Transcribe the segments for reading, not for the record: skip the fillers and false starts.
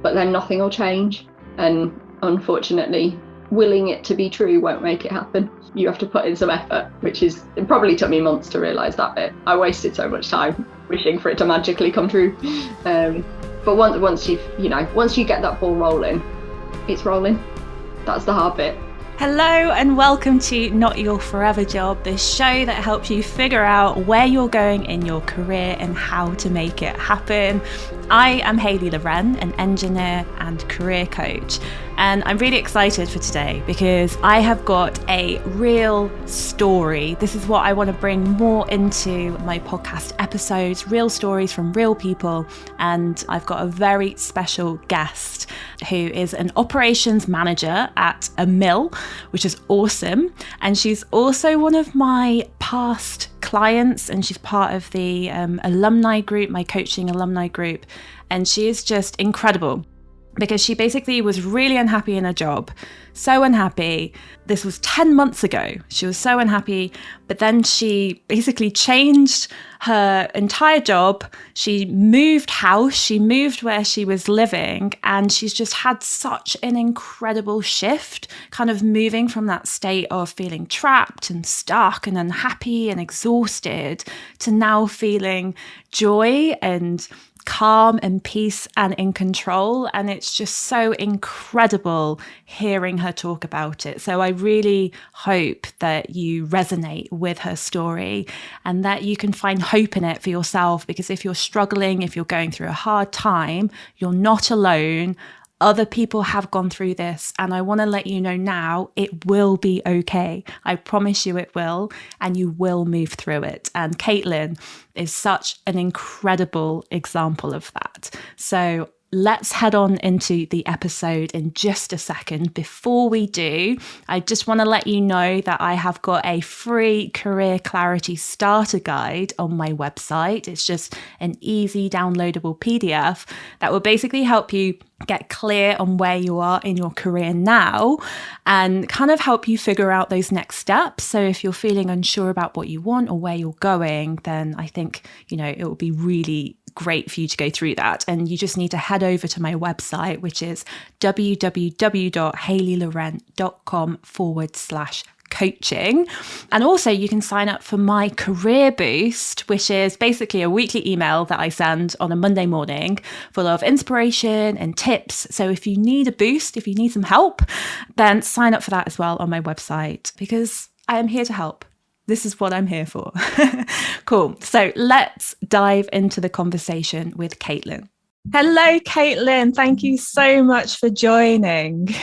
but then nothing will change. And unfortunately, willing it to be true won't make it happen. You have to put in some effort, it probably took me months to realise that bit. I wasted so much time wishing for it to magically come true. But once you get that ball rolling, it's rolling. That's the hard bit. Hello and welcome to Not Your Forever Job, the show that helps you figure out where you're going in your career and how to make it happen. I am Hayley Loren, an engineer and career coach, and I'm really excited for today because I have got a real story. This is what I want to bring more into my podcast episodes, real stories from real people, and I've got a very special guest who is an operations manager at a mill, which is awesome. And she's also one of my past clients, and she's part of the alumni group, my coaching alumni group. And she is just incredible because she basically was really unhappy in her job, so unhappy. This was 10 months ago. She was so unhappy, but then she basically changed her entire job. She moved house, she moved where she was living, and she's just had such an incredible shift, kind of moving from that state of feeling trapped and stuck and unhappy and exhausted to now feeling joy and calm and peace and in control. And it's just so incredible hearing her talk about it. So I really hope that you resonate with her story and that you can find hope in it for yourself, because if you're struggling, if you're going through a hard time, you're not alone. Other people have gone through this, and I want to let you know now, it will be okay. I promise you it will, and you will move through it. And Katelyn is such an incredible example of that. So let's head on into the episode in just a second. Before we do, I just want to let you know that I have got a free career clarity starter guide on my website. It's just an easy downloadable PDF that will basically help you get clear on where you are in your career now and kind of help you figure out those next steps. So if you're feeling unsure about what you want or where you're going, then I think, it will be really great for you to go through that. And you just need to head over to my website, which is www.hayleyloren.com/coaching. And also you can sign up for my career boost, which is basically a weekly email that I send on a Monday morning full of inspiration and tips. So if you need a boost, if you need some help, then sign up for that as well on my website, because I am here to help. This is what I'm here for. Cool. So let's dive into the conversation with Katelyn. Hello, Katelyn. Thank you so much for joining.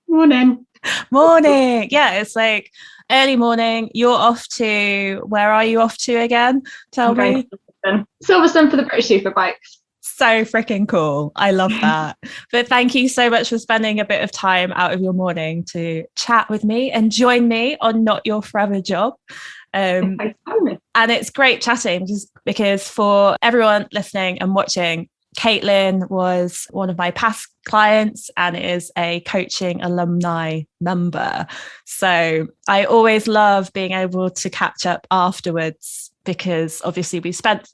Morning. Yeah, it's like early morning. You're off to, where are you off to again? Tell me. Silverstone for the British Superbikes. So freaking cool. I love that. But thank you so much for spending a bit of time out of your morning to chat with me and join me on Not Your Forever Job. And it's great chatting, just because for everyone listening and watching, Katelyn was one of my past clients and is a coaching alumni member. So I always love being able to catch up afterwards, because obviously we spent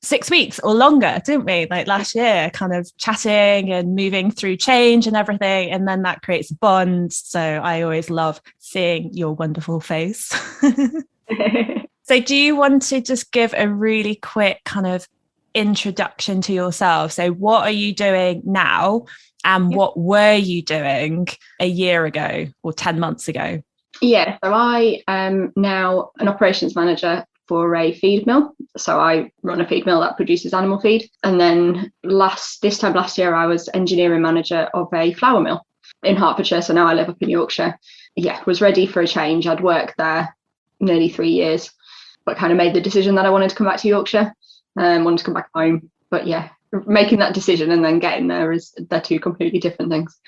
6 weeks or longer, didn't we? Like last year, kind of chatting and moving through change and everything. And then that creates a bond. So I always love seeing your wonderful face. So do you want to just give a really quick kind of introduction to yourself? So what are you doing now, and what were you doing a year ago or 10 months ago? Yeah, so I am now an operations manager for a feed mill. So I run a feed mill that produces animal feed. And then this time last year, I was engineering manager of a flour mill in Hertfordshire. So now I live up in Yorkshire. Yeah, was ready for a change. I'd worked there nearly 3 years, but kind of made the decision that I wanted to come back to Yorkshire and wanted to come back home. But yeah, making that decision and then getting there, they're two completely different things.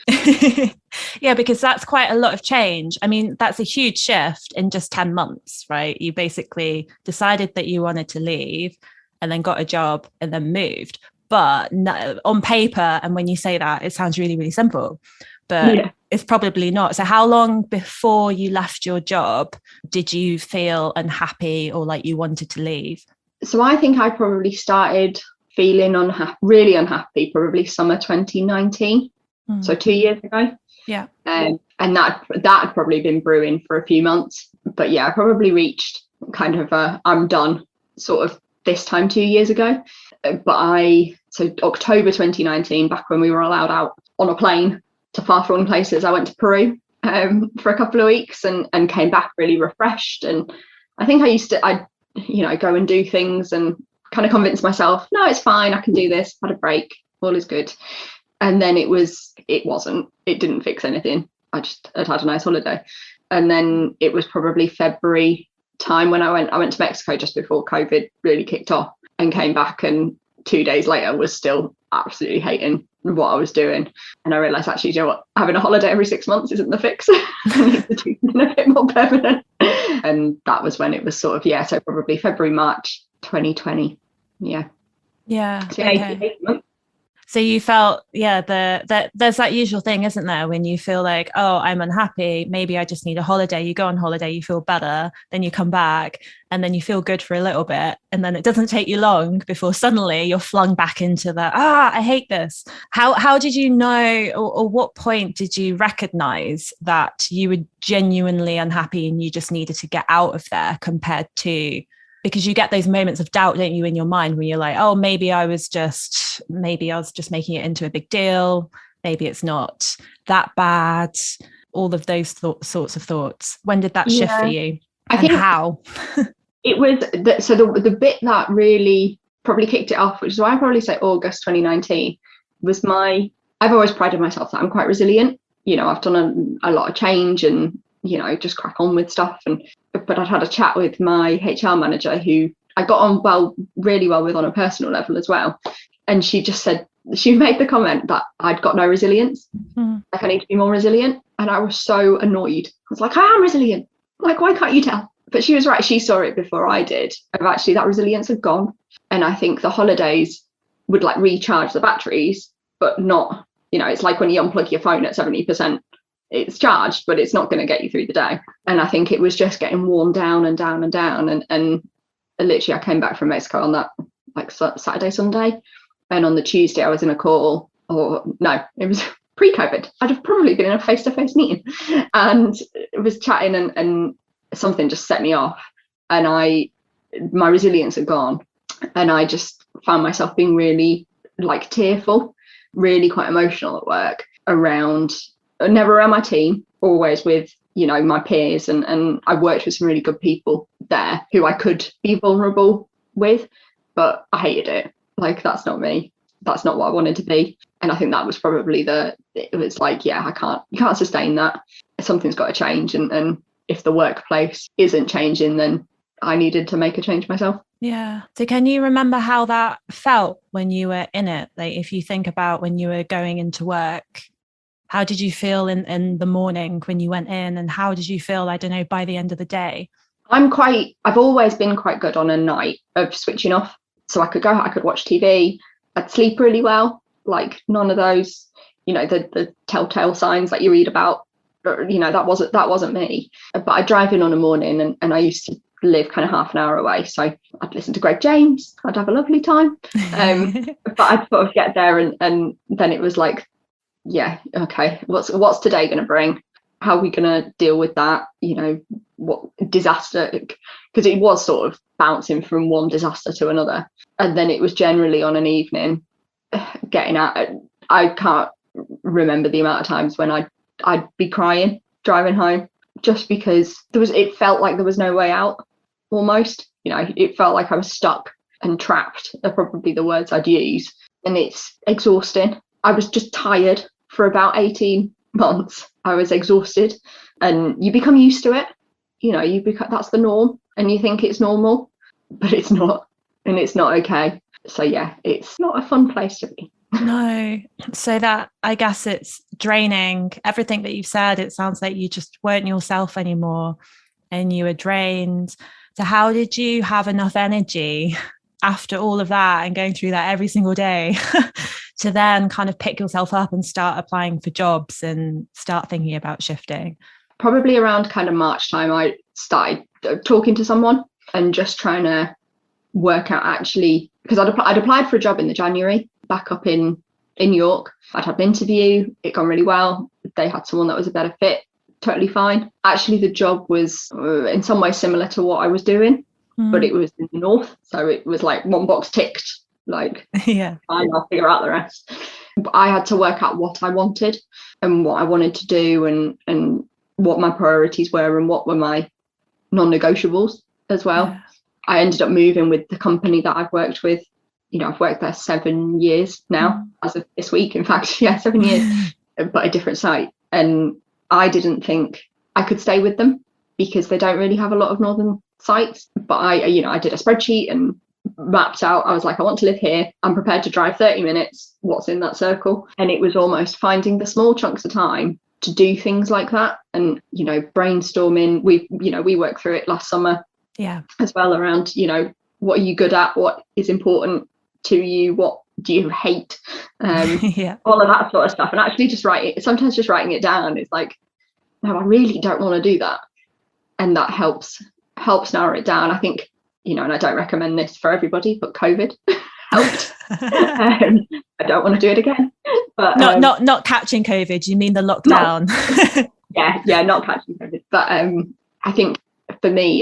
Yeah, because that's quite a lot of change. I mean, that's a huge shift in just 10 months, right? You basically decided that you wanted to leave and then got a job and then moved. But no, on paper, and when you say that, it sounds really, really simple. But it's probably not. So how long before you left your job did you feel unhappy or like you wanted to leave? So I think I probably started feeling really unhappy, probably summer 2019. So 2 years ago. Yeah. And that had probably been brewing for a few months. But yeah, I probably reached kind of I'm done sort of this time 2 years ago. So October 2019, back when we were allowed out on a plane to far-flung places, I went to Peru for a couple of weeks and came back really refreshed. And I think I'd go and do things and kind of convince myself, no, it's fine, I can do this, had a break, all is good. And then it didn't fix anything. I'd had a nice holiday. And then it was probably February time when I went to Mexico just before COVID really kicked off, and came back, and 2 days later was still absolutely hating what I was doing. And I realised, actually, you know what, having a holiday every 6 months isn't the fix. I need to do something a bit more permanent. And that was when it was sort of, so probably February, March 2020. Yeah. So Okay. 8 months. So you felt, there's that usual thing, isn't there? When you feel like, oh, I'm unhappy, maybe I just need a holiday. You go on holiday, you feel better, then you come back and then you feel good for a little bit. And then it doesn't take you long before suddenly you're flung back into I hate this. How did you know, or what point did you recognize that you were genuinely unhappy and you just needed to get out of there, compared to, because you get those moments of doubt, don't you, in your mind, when you're like, oh, maybe I was just making it into a big deal. Maybe it's not that bad. All of those sorts of thoughts. When did that shift for you? I think how? It was the bit that really probably kicked it off, which is why I probably say August 2019, was I've always prided myself that I'm quite resilient. I've done a lot of change and, just crack on with stuff. But I'd had a chat with my HR manager, who I got on really well with on a personal level as well. And she just said, she made the comment that I'd got no resilience. Like, I need to be more resilient. And I was so annoyed. I was like, I am resilient. Like, why can't you tell? But she was right. She saw it before I did. Of actually, that resilience had gone. And I think the holidays would like recharge the batteries, but not, it's like when you unplug your phone at 70%. It's charged, but it's not going to get you through the day. And I think it was just getting worn down and down and down. And literally, I came back from Mexico on that like Saturday, Sunday. And on the Tuesday, I was in a call, or no, it was pre-COVID. I'd have probably been in a face-to-face meeting and was chatting, and something just set me off. And my resilience had gone. And I just found myself being really like tearful, really quite emotional at work, never around my team, always with, my peers. And I worked with some really good people there who I could be vulnerable with, but I hated it. Like, that's not me. That's not what I wanted to be. And I think that was probably it was like, you can't sustain that. Something's got to change. And if the workplace isn't changing, then I needed to make a change myself. Yeah. So can you remember how that felt when you were in it? Like, if you think about when you were going into work, how did you feel in the morning when you went in, and how did you feel, I don't know, by the end of the day? I've always been quite good on a night of switching off. So I could watch TV, I'd sleep really well, like none of those, the telltale signs that you read about, that wasn't me. But I'd drive in on a morning, and I used to live kind of half an hour away. So I'd listen to Greg James, I'd have a lovely time. But I'd sort of get there and then it was like, okay, what's today going to bring? How are we going to deal with that? What disaster? Because it was sort of bouncing from one disaster to another. And then it was generally on an evening getting out. I can't remember the amount of times when I'd be crying driving home, just because it felt like there was no way out almost. It felt like I was stuck and trapped are probably the words I'd use. And it's exhausting. I was just tired for about 18 months. I was exhausted, and you become used to it. That's the norm, and you think it's normal, but it's not, and it's not okay. So it's not a fun place to be. No. So that, I guess, it's draining. Everything that you've said, it sounds like you just weren't yourself anymore and you were drained. So how did you have enough energy after all of that and going through that every single day to then kind of pick yourself up and start applying for jobs and start thinking about shifting? Probably around kind of March time, I started talking to someone and just trying to work out actually, because I'd applied for a job in the January back up in York. I'd had an interview, it gone really well. They had someone that was a better fit, totally fine. Actually, the job was in some way similar to what I was doing, but it was in the north. So it was like one box ticked, like, yeah, fine, I'll figure out the rest. But I had to work out what I wanted and what I wanted to do and what my priorities were and what were my non-negotiables as well. Yeah. I ended up moving with the company that I've worked with. You know, I've worked there 7 years now, as of this week, in fact. Yeah, 7 years, but a different site. And I didn't think I could stay with them because they don't really have a lot of northern sites. But I did a spreadsheet and mapped out. I was like, I want to live here. I'm prepared to drive 30 minutes. What's in that circle? And it was almost finding the small chunks of time to do things like that. And, you know, brainstorming. We worked through it last summer. Yeah. As well, around, you know, what are you good at? What is important to you? What do you hate? Yeah. All of that sort of stuff. And actually sometimes just writing it down is like, no, I really don't want to do that. And that helps narrow it down. I think, you know, and I don't recommend this for everybody, but COVID helped. I don't want to do it again. But not catching COVID, you mean the lockdown? Yeah, not catching COVID. But I think for me,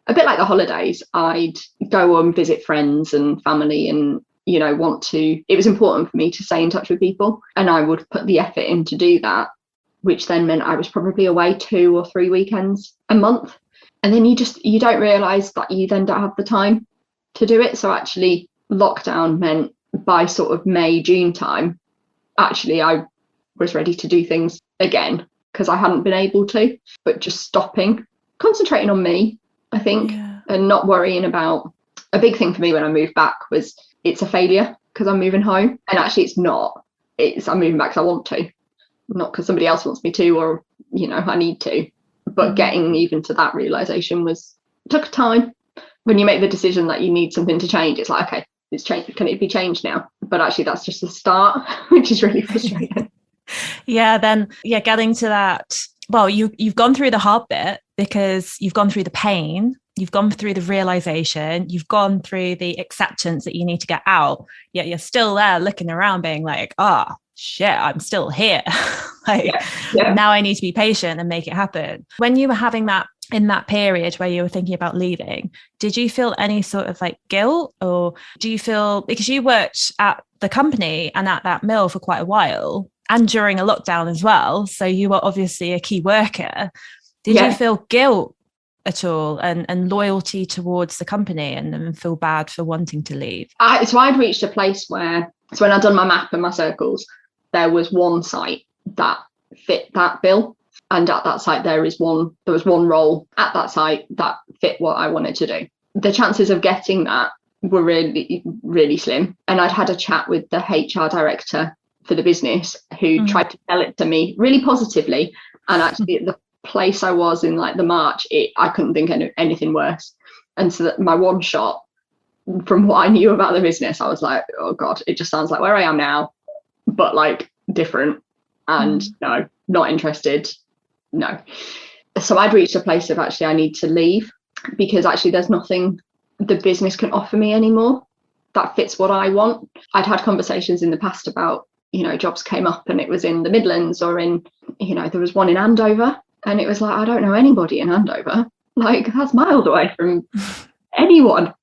a bit like the holidays, I'd go and visit friends and family and, you know, it was important for me to stay in touch with people, and I would put the effort in to do that, which then meant I was probably away 2 or 3 weekends a month. And then you don't realise that you then don't have the time to do it. So actually lockdown meant by sort of May, June time, actually I was ready to do things again because I hadn't been able to, but just stopping, concentrating on me, I think, and not worrying about. A big thing for me when I moved back was it's a failure because I'm moving home, and actually it's not. I'm moving back because I want to, not because somebody else wants me to, or, you know, I need to. But getting even to that realization took time. When you make the decision that you need something to change, it's like, okay, it's changed. Can it be changed now? But actually that's just the start, which is really frustrating. Getting to that. Well, you've gone through the hard bit because you've gone through the pain, you've gone through the realization, you've gone through the acceptance that you need to get out, yet you're still there looking around being like, shit, I'm still here. Now I need to be patient and make it happen. When you were having that, in that period where you were thinking about leaving, did you feel any sort of like guilt, or do you feel, because you worked at the company and at that mill for quite a while and during a lockdown as well, so you were obviously a key worker, did you feel guilt at all and loyalty towards the company and feel bad for wanting to leave? So I'd reached a place where, so when I'd done my map and my circles, there was one site that fit that bill, and at that site there was one role at that site that fit what I wanted to do. The chances of getting that were really, really slim. And I'd had a chat with the HR director for the business who tried to sell it to me really positively, and actually at the place I was in, like the March, I couldn't think of anything worse. And so that my one shot, from what I knew about the business, I was like, oh god, it just sounds like where I am now, but like different. And no, not interested. No. So I'd reached a place of actually I need to leave, because actually there's nothing the business can offer me anymore that fits what I want. I'd had conversations in the past about, you know, jobs came up and it was in the Midlands or in, you know, there was one in Andover, and it was like, I don't know anybody in Andover. Like, that's miles away from anyone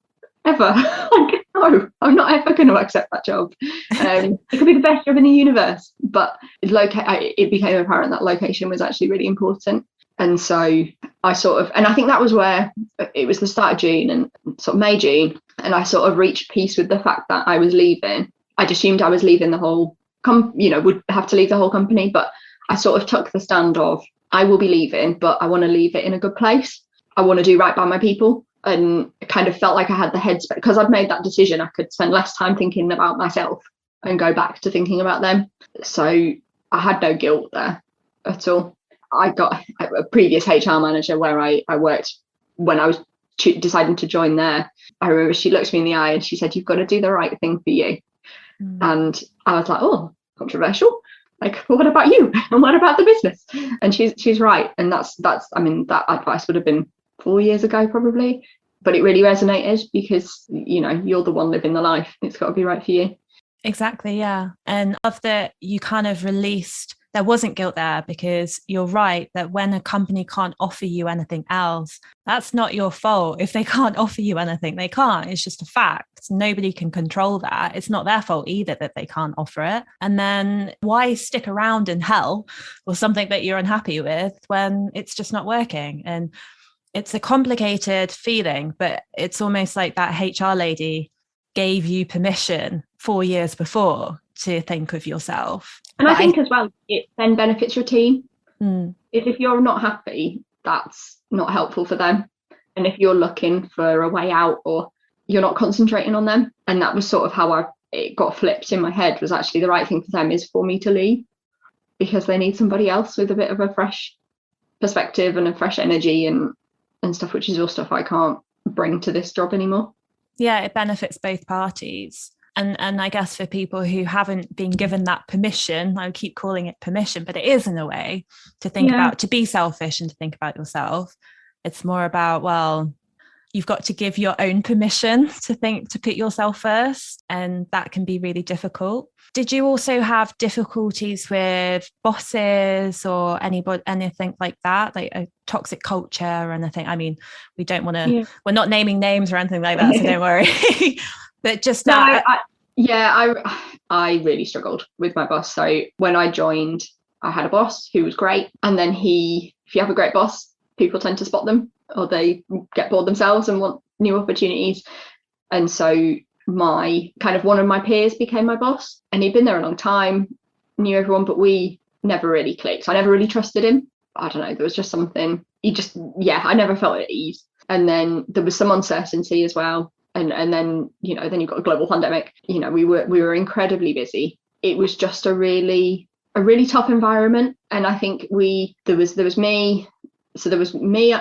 ever. Like, no, I'm not ever going to accept that job. It could be the best job in the universe, but it became apparent that location was actually really important. And so I and I think that was where it was the start of June and sort of May, June, and I sort of reached peace with the fact that I was leaving. I'd assumed I was leaving the whole would have to leave the whole company, but I sort of took the stand of, I will be leaving, but I want to leave it in a good place. I want to do right by my people. And kind of felt like I had the headspace, because I'd made that decision. I could spend less time thinking about myself and go back to thinking about them. So I had no guilt there at all. I got a previous HR manager where I worked when I was deciding to join there. I remember she looked me in the eye and she said, "You've got to do the right thing for you." And I was like, oh, controversial. Like, well, what about you? And what about the business? And she's right. And that's I mean, that advice would have been 4 years ago probably. But it really resonated because, you're the one living the life. It's got to be right for you. Exactly, yeah. And of that, you kind of released, there wasn't guilt there, because you're right that when a company can't offer you anything else, that's not your fault. If they can't offer you anything, they can't. It's just a fact. Nobody can control that. It's not their fault either that they can't offer it. And then why stick around in hell or something that you're unhappy with when it's just not working? And it's a complicated feeling, but it's almost like that HR lady gave you permission 4 years before to think of yourself. And I think as well, it then benefits your team. Mm. If you're not happy, that's not helpful for them. And if you're looking for a way out, or you're not concentrating on them, and that was sort of how it got flipped in my head, was actually the right thing for them is for me to leave, because they need somebody else with a bit of a fresh perspective and a fresh energy and stuff, which is all stuff I can't bring to this job anymore. Yeah, it benefits both parties. And I guess for people who haven't been given that permission, I would keep calling it permission, but it is in a way to think about, to be selfish and to think about yourself. It's more about, well, you've got to give your own permission to put yourself first. And that can be really difficult. Did you also have difficulties with bosses or anything like that, like a toxic culture or anything? I mean, we don't want to, we're not naming names or anything like that, so don't worry. But just that. I really struggled with my boss. So when I joined, I had a boss who was great. And then if you have a great boss, people tend to spot them, or they get bored themselves and want new opportunities. And so one of my peers became my boss, and he'd been there a long time, knew everyone, but we never really clicked. I never really trusted him. I don't know, there was just something, I never felt at ease. And then there was some uncertainty as well. And then, then you've got a global pandemic. We were incredibly busy. It was just a really tough environment. And I think there was me. So there was me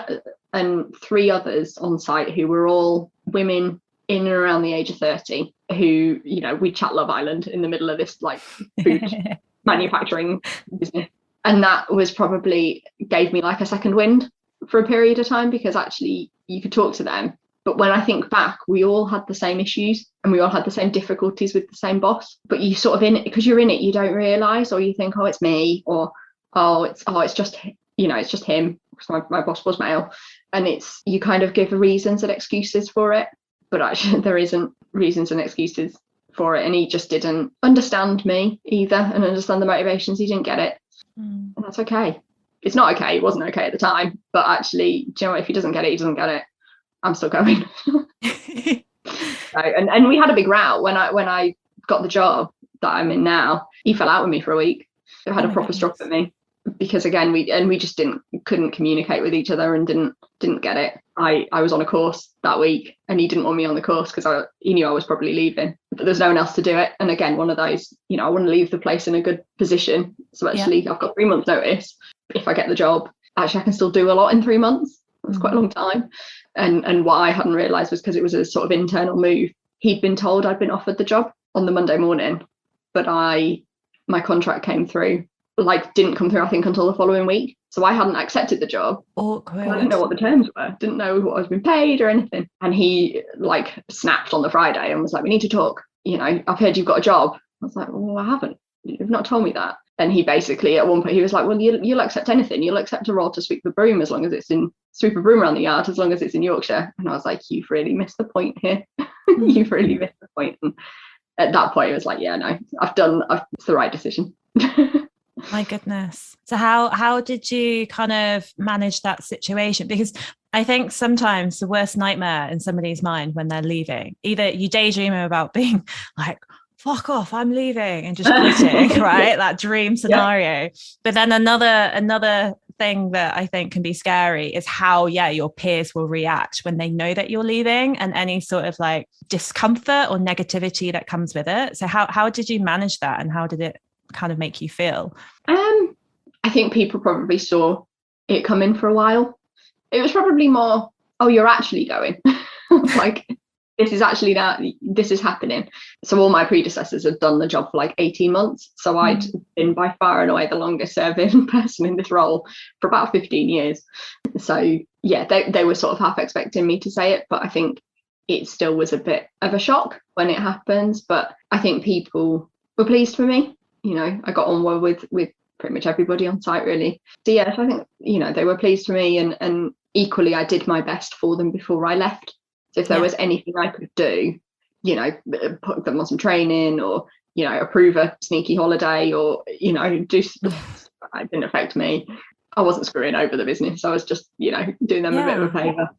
and 3 others on site who were all women in and around the age of 30, who, we chat Love Island in the middle of this like food manufacturing business. And that was probably gave me like a second wind for a period of time, because actually you could talk to them. But when I think back, we all had the same issues and we all had the same difficulties with the same boss. But you sort of because you're in it, you don't realise, or you think, oh, it's me, or it's just it's just him, because my boss was male. And you kind of give reasons and excuses for it, but actually there isn't reasons and excuses for it. And he just didn't understand me either, and understand the motivations. He didn't get it. And that's okay. It's not okay. It wasn't okay at the time, but actually, do you know what? If he doesn't get it, he doesn't get it. I'm still going. And we had a big row when I got the job that I'm in now. He fell out with me for a week. He had a proper stroke at me, because again we just couldn't communicate with each other and didn't get it. I was on a course that week, and he didn't want me on the course because he knew I was probably leaving, but there's no one else to do it. And again, one of those, I want to leave the place in a good position. So actually I've got 3 months notice. If I get the job, actually I can still do a lot in 3 months. That's quite a long time. And what I hadn't realised was, because it was a sort of internal move, he'd been told I'd been offered the job on the Monday morning, but my contract didn't come through, I think, until the following week. So I hadn't accepted the job. Awkward. I didn't know what the terms were, didn't know what I was being paid or anything. And he snapped on the Friday and was like, we need to talk. I've heard you've got a job. I was like, well, I haven't. You've not told me that. And he basically, at one point, he was like, well, you'll accept anything. You'll accept a role to sweep the broom, as long as sweep a broom around the yard, as long as it's in Yorkshire. And I was like, you've really missed the point here. You've really missed the point. And at that point, it was like, yeah, no, it's the right decision. My goodness. So how did you kind of manage that situation? Because I think sometimes the worst nightmare in somebody's mind when they're leaving, either you daydream about being like, fuck off, I'm leaving, and just quitting, right? That dream scenario. Yeah. But then another thing that I think can be scary is how, your peers will react when they know that you're leaving, and any sort of like discomfort or negativity that comes with it. So how did you manage that, and how did it kind of make you feel? I think people probably saw it coming for a while. It was probably more, oh, you're actually going. Like, this is happening. So all my predecessors had done the job for like 18 months. So I'd been by far and away the longest serving person in this role for about 15 years. So yeah, they were sort of half expecting me to say it, but I think it still was a bit of a shock when it happens. But I think people were pleased for me. I got on well with pretty much everybody on site, really. So yeah, so I think, they were pleased for me, and equally I did my best for them before I left. So if there was anything I could do, put them on some training, or, approve a sneaky holiday, or, do stuff that didn't affect me. I wasn't screwing over the business. I was just, doing them a bit of a favour.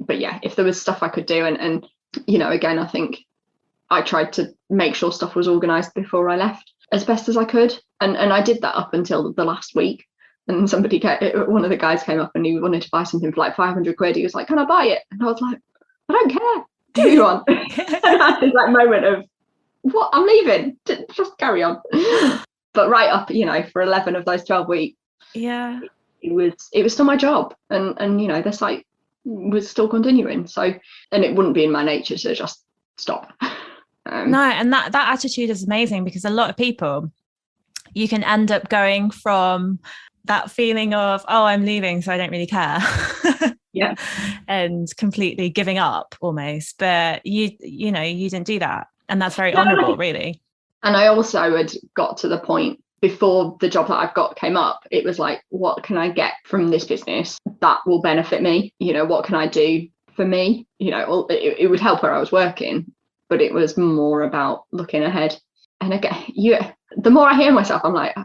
But yeah, if there was stuff I could do, and again, I think I tried to make sure stuff was organised before I left as best as I could. And I did that up until the last week. And one of the guys came up and he wanted to buy something for like 500 quid. He was like, "Can I buy it?" And I was like, "I don't care. Do you want?" And I had this like moment of, "What? I'm leaving. Just carry on." But right up, for 11 of those 12 weeks, yeah, it was still my job, and the site was still continuing. So, and it wouldn't be in my nature to just stop. No, and that attitude is amazing, because a lot of people, you can end up going from that feeling of, oh, I'm leaving, so I don't really care. Yeah. And completely giving up almost. But you didn't do that. And that's very honourable, really. And I also had got to the point before the job that I've got came up, it was like, what can I get from this business that will benefit me? What can I do for me? It would help where I was working, but it was more about looking ahead. And again, the more I hear myself, I'm like,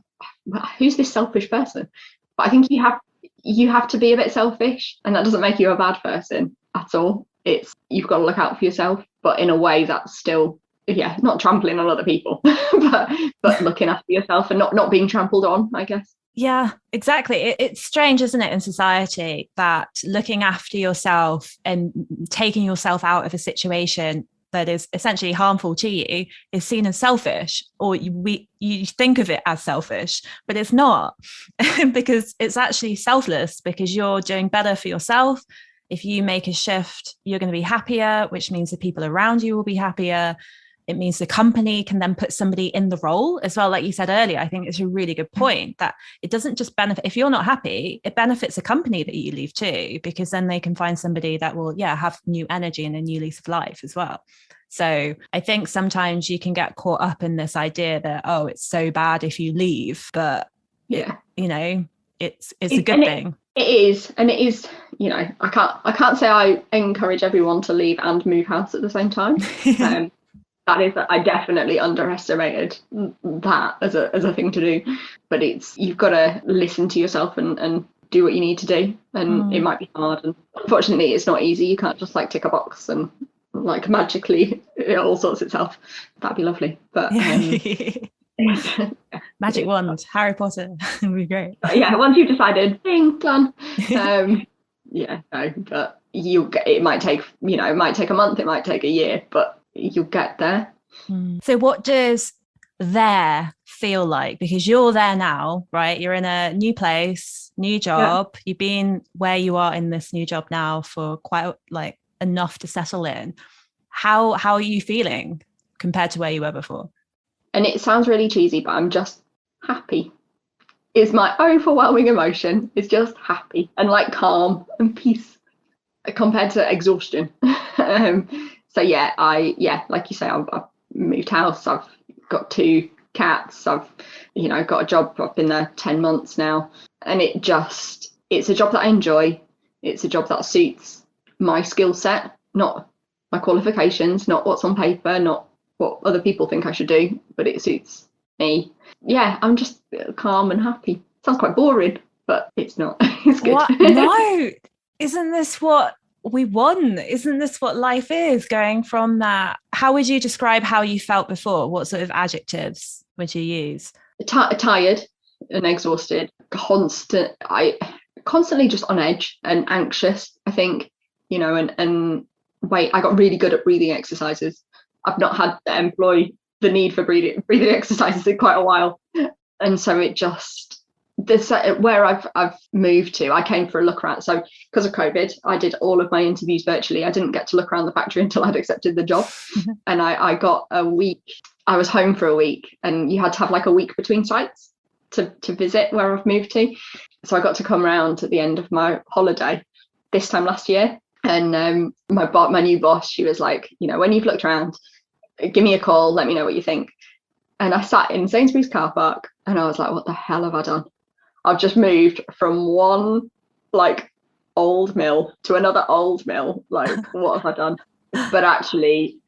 who's this selfish person? But I think you have to be a bit selfish, and that doesn't make you a bad person at all. You've got to look out for yourself, but in a way that's still, not trampling on other people, but looking after yourself and not being trampled on, I guess. Yeah, exactly. It's strange, isn't it, in society, that looking after yourself and taking yourself out of a situation that is essentially harmful to you is seen as selfish, or you think of it as selfish, but it's not. Because it's actually selfless, because you're doing better for yourself. If you make a shift, you're going to be happier, which means the people around you will be happier. It means the company can then put somebody in the role as well. Like you said earlier, I think it's a really good point, that it doesn't just benefit, if you're not happy, it benefits the company that you leave too, because then they can find somebody that will, have new energy and a new lease of life as well. So I think sometimes you can get caught up in this idea that, oh, it's so bad if you leave, but it's a good thing. It is. And it is, I can't say I encourage everyone to leave and move house at the same time. I definitely underestimated that as a thing to do, but you've got to listen to yourself and do what you need to do, and it might be hard, and unfortunately it's not easy. You can't just like tick a box and like magically it all sorts itself. That'd be lovely, but magic wand, Harry Potter would be great. Once you've decided, bing, done. But it might take a month, it might take a year, but you'll get there. So what does there feel like? Because you're there now, right? You're in a new place, new job. You've been where you are in this new job now for quite like enough to settle in. How are you feeling compared to where you were before? And it sounds really cheesy, but I'm just happy. It's my overwhelming emotion. It's just happy and like calm and peace compared to exhaustion. So like you say, I've moved house. I've got 2 cats. I've, got a job. I've been there 10 months now, and it's a job that I enjoy. It's a job that suits my skill set, not my qualifications, not what's on paper, not what other people think I should do, but it suits me. Yeah, I'm just calm and happy. Sounds quite boring, but it's not. It's good. What? No, isn't this what we want? Isn't this what life is? Going from that, how would you describe how you felt before? What sort of adjectives would you use? Tired and exhausted, constantly just on edge and anxious, I think, and I got really good at breathing exercises. I've not had to employ the need for breathing exercises in quite a while, and so it just, where I've moved to, I came for a look around. So because of COVID, I did all of my interviews virtually. I didn't get to look around the factory until I'd accepted the job. And I got a week. I was home for a week, and you had to have like a week between sites. to visit where I've moved to. So I got to come round at the end of my holiday this time last year. And my new boss, she was like, when you've looked around, give me a call, let me know what you think. And I sat in Sainsbury's car park and I was like, what the hell have I done? I've just moved from one like old mill to another old mill. Like, what have I done? But actually,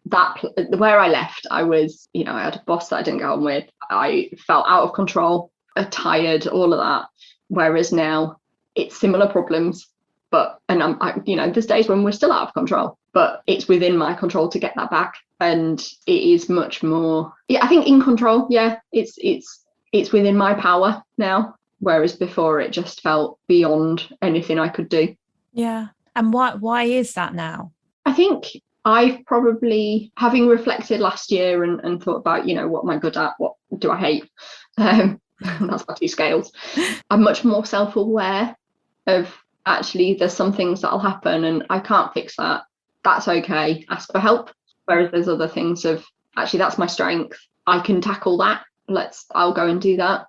where I left, I was, I had a boss that I didn't get on with. I felt out of control, tired, all of that. Whereas now it's similar problems, and there's days when we're still out of control, but it's within my control to get that back. And it is much more, I think in control. Yeah, it's within my power now. Whereas before it just felt beyond anything I could do. Yeah. And why is that now? I think I've probably, having reflected last year and thought about, what am I good at? What do I hate? That's my two scales. I'm much more self-aware of actually there's some things that'll happen and I can't fix that. That's okay. Ask for help. Whereas there's other things of actually that's my strength. I can tackle that. I'll go and do that.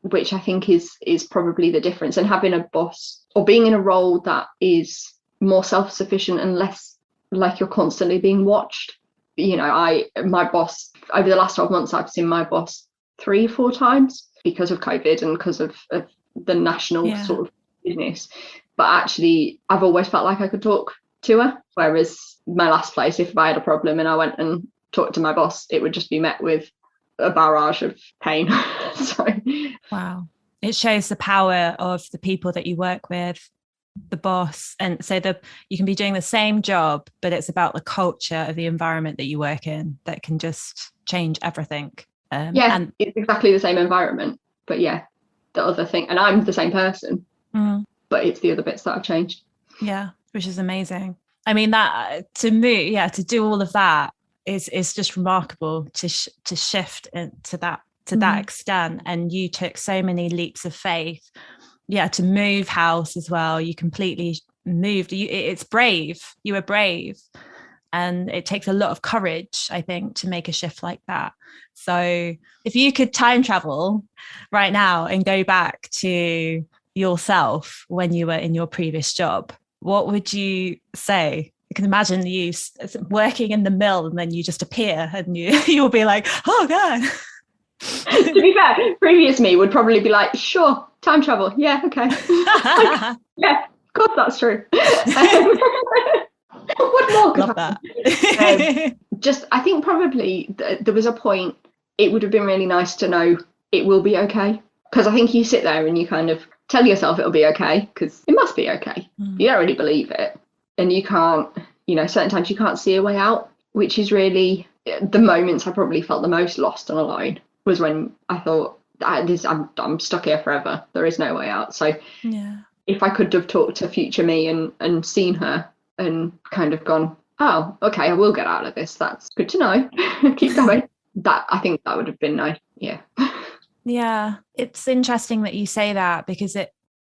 Which I think is probably the difference. And having a boss or being in a role that is more self-sufficient and less like you're constantly being watched. My boss, over the last 12 months, I've seen my boss 3-4 times because of COVID and because of the national sort of business. But actually, I've always felt like I could talk to her. Whereas my last place, if I had a problem and I went and talked to my boss, it would just be met with a barrage of pain. So wow, it shows the power of the people that you work with, the boss. And so you can be doing the same job, but it's about the culture of the environment that you work in that can just change everything. And it's exactly the same environment, but the other thing, and I'm the same person, but it's the other bits that have changed. Yeah, which is amazing. I mean, that to move, to do all of that is just remarkable to shift into that to that extent. And you took so many leaps of faith, to move house as well. You completely moved. It's brave. You were brave, and it takes a lot of courage, I think, to make a shift like that. So if you could time travel right now and go back to yourself when you were in your previous job, what would you say? I can imagine you working in the mill and then you just appear and you'll be like, oh God. To be fair, previous me would probably be like, sure, time travel. Yeah, okay. Yeah, of course that's true. What more could Love happen? That. I think probably there was a point, it would have been really nice to know it will be okay. Because I think you sit there and you kind of tell yourself it'll be okay, because it must be okay. You don't really believe it. And you can't, certain times you can't see a way out, which is really the moments I probably felt the most lost and alone was when I thought, I'm stuck here forever. There is no way out. So if I could have talked to future me and seen her and kind of gone, oh, okay, I will get out of this. That's good to know. Keep going. I think that would have been nice. Yeah. Yeah. It's interesting that you say that, because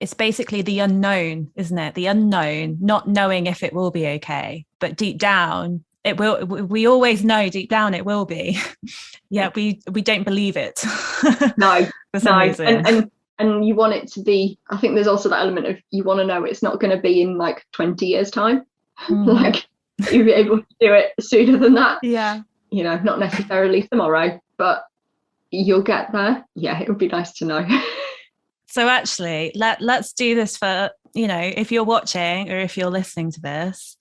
it's basically the unknown, isn't it? The unknown, not knowing if it will be okay, but deep down it will. We always know deep down it will be. We don't believe it. No, for some reason. And you want it to be. I think there's also that element of you want to know it's not going to be in like 20 years time. Like you'll be able to do it sooner than that. Yeah. Not necessarily tomorrow, but you'll get there. Yeah, it would be nice to know. So actually, let's do this for, if you're watching or if you're listening to this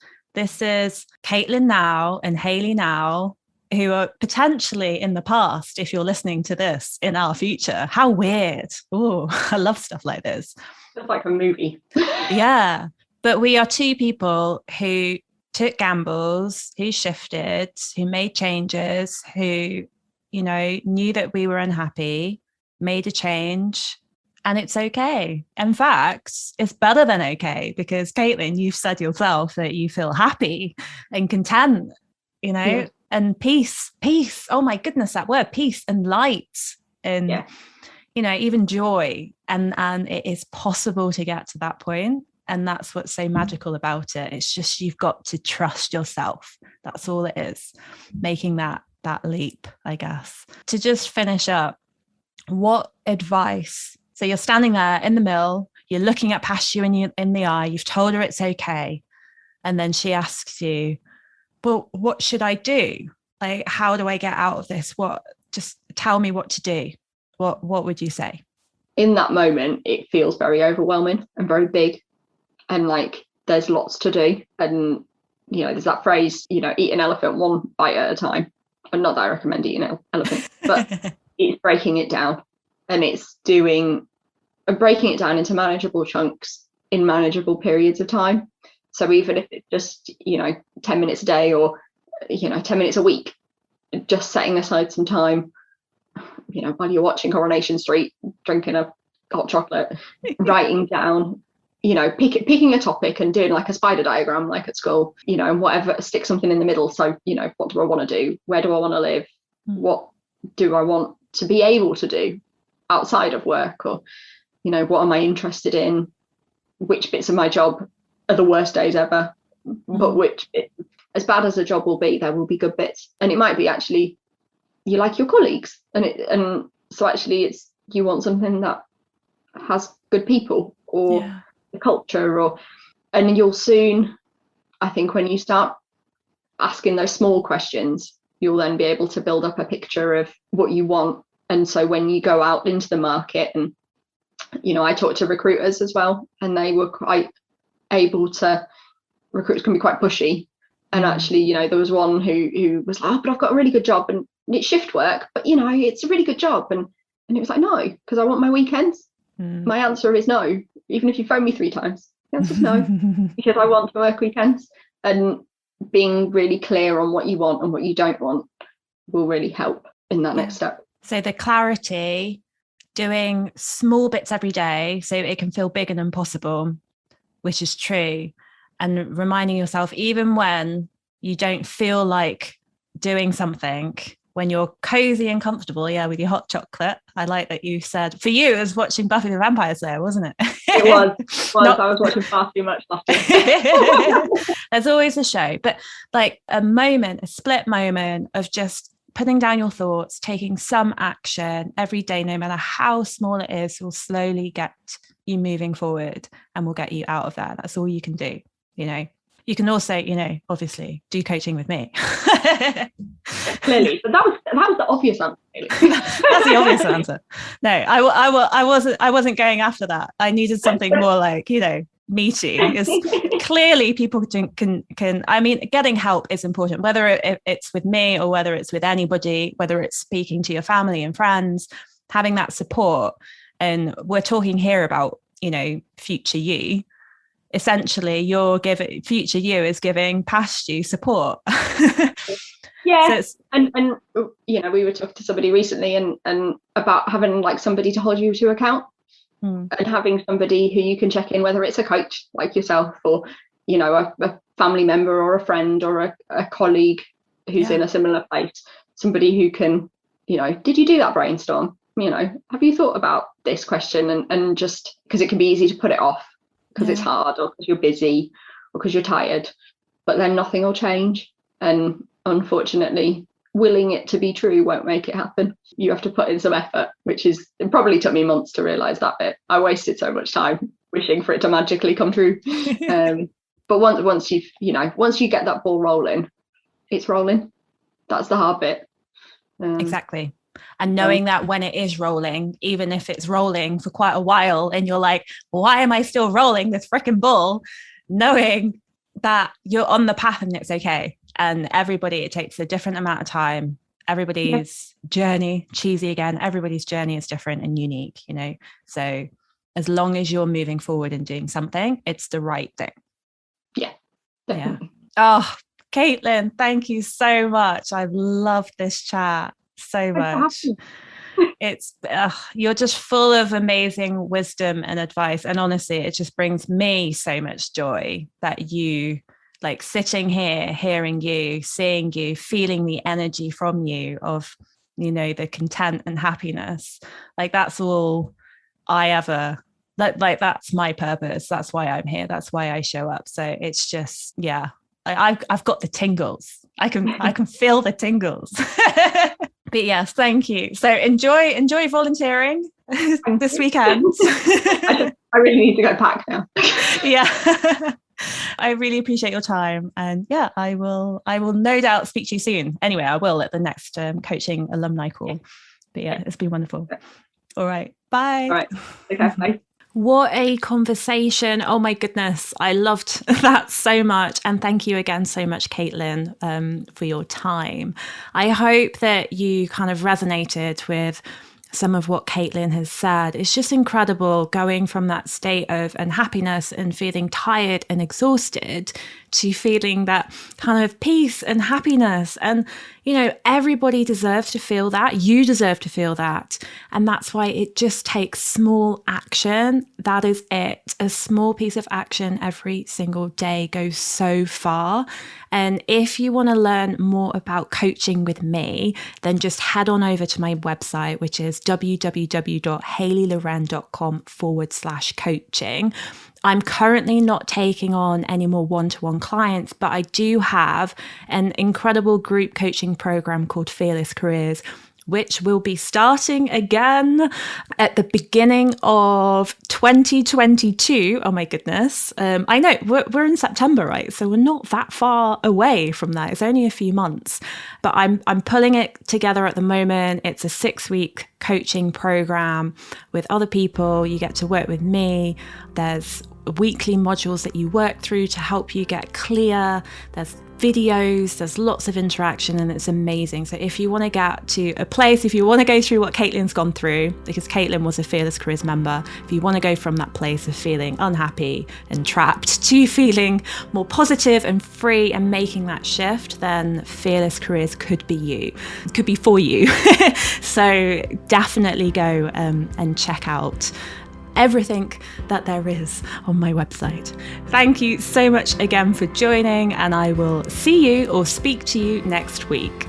is Katelyn now and Hayley now, who are potentially in the past, if you're listening to this in our future. How weird. Oh, I love stuff like this. It's like a movie. Yeah. But we are two people who took gambles, who shifted, who made changes, who, knew that we were unhappy, made a change. And it's okay. In fact, it's better than okay, because Katelyn, you've said yourself that you feel happy and content, and peace. Oh my goodness, that word, peace and light and, even joy. And it is possible to get to that point. And that's what's so magical about it. It's just, you've got to trust yourself. That's all it is. Making that leap, I guess. To just finish up, what advice? So you're standing there in the mill, you're looking at pasture in the eye, you've told her it's okay. And then she asks you, but what should I do? Like, how do I get out of this? Just tell me what to do. What would you say? In that moment, it feels very overwhelming and very big. And like, there's lots to do. And, there's that phrase, eat an elephant one bite at a time. And not that I recommend eating an elephant, but it's breaking it down. And it's breaking it down into manageable chunks in manageable periods of time. So even if it's just, 10 minutes a day or, 10 minutes a week, just setting aside some time, while you're watching Coronation Street, drinking a hot chocolate, writing down, picking a topic and doing like a spider diagram, like at school, and whatever, stick something in the middle. So, what do I want to do? Where do I want to live? What do I want to be able to do outside of work? Or, what am I interested in? Which bits of my job are the worst days ever? But which bits, as bad as the job will be, there will be good bits. And it might be actually you like your colleagues, and so actually it's you want something that has good people or the culture, and you'll soon, I think, when you start asking those small questions, you'll then be able to build up a picture of what you want. And so when you go out into the market, and I talk to recruiters as well, and they were quite able to, recruiters can be quite pushy. And actually, there was one who was like, oh, but I've got a really good job and it's shift work, but it's a really good job. And it was like, no, because I want my weekends. My answer is no. Even if you phone me 3 times, the answer is no, because I want to work weekends. And being really clear on what you want and what you don't want will really help in that next step. So the clarity, doing small bits every day so it can feel big and impossible, which is true. And reminding yourself, even when you don't feel like doing something, when you're cozy and comfortable, with your hot chocolate. I like that you said, for you, it was watching Buffy the Vampire Slayer, wasn't it? It was. I was watching far too much last year. There's always a show, but like a split moment of just putting down your thoughts, taking some action every day, no matter how small it is, will slowly get you moving forward and will get you out of that. That's all you can do. You can also, obviously do coaching with me. Clearly, but that was the obvious answer. That's the obvious answer. No, I wasn't going after that. I needed something more like, meaty. Because clearly people can. I mean, getting help is important, whether it's with me or whether it's with anybody, whether it's speaking to your family and friends, having that support. And we're talking here about, future you. Essentially, future you is giving past you support. And we were talking to somebody recently and about having like somebody to hold you to account, and having somebody who you can check in, whether it's a coach like yourself or a family member or a friend or a colleague who's in a similar place, somebody who can, did you do that brainstorm? Have you thought about this question? And just because it can be easy to put it off because it's hard, or because you're busy, or because you're tired, but then nothing will change. And unfortunately, willing it to be true won't make it happen. You have to put in some effort, it probably took me months to realize that bit. I wasted so much time wishing for it to magically come true. But once you get that ball rolling, it's rolling. That's the hard bit. Exactly. And knowing that when it is rolling, even if it's rolling for quite a while and you're like, why am I still rolling this freaking ball? Knowing that you're on the path and it's okay. And it takes a different amount of time. Everybody's journey, cheesy again, everybody's journey is different and unique, So as long as you're moving forward and doing something, it's the right thing. Yeah, definitely. Oh, Katelyn, thank you so much. I've loved this chat so much. It's you're just full of amazing wisdom and advice, and honestly it just brings me so much joy that you, like, sitting here, hearing you, seeing you, feeling the energy from you of the content and happiness. Like, that's all I ever like, that's my purpose. That's why I'm here. That's why I show up. So it's just, I've got the tingles. I can feel the tingles. But yes, thank you. So enjoy volunteering this weekend. I really need to go back now. Yeah. I really appreciate your time, and yeah, I will no doubt speak to you soon. Anyway, I will at the next coaching alumni call. But yeah, it's been wonderful. All right, bye. All right, okay, bye. What a conversation. Oh my goodness, I loved that so much. And thank you again so much, Katelyn, for your time. I hope that you kind of resonated with some of what Katelyn has said. It's just incredible going from that state of unhappiness and feeling tired and exhausted to feeling that kind of peace and happiness. And, you know, everybody deserves to feel that. You deserve to feel that. And that's why it just takes small action. That is it. A small piece of action every single day goes so far. And if you want to learn more about coaching with me, then just head on over to my website, which is www.haleyloren.com/coaching. I'm currently not taking on any more one-to-one clients, but I do have an incredible group coaching program called Fearless Careers, which will be starting again at the beginning of 2022. Oh my goodness. I know we're in September, right? So we're not that far away from that. It's only a few months, but I'm pulling it together at the moment. It's a 6-week coaching program with other people. You get to work with me. There's weekly modules that you work through to help you get clear. There's videos, there's lots of interaction, and it's amazing. So if you want to get to a place, if you want to go through what Katelyn's gone through, because Katelyn was a Fearless Careers member, if you want to go from that place of feeling unhappy and trapped to feeling more positive and free and making that shift, then Fearless Careers could be you. It could be for you. So definitely go and check out everything that there is on my website. Thank you so much again for joining, and I will see you or speak to you next week.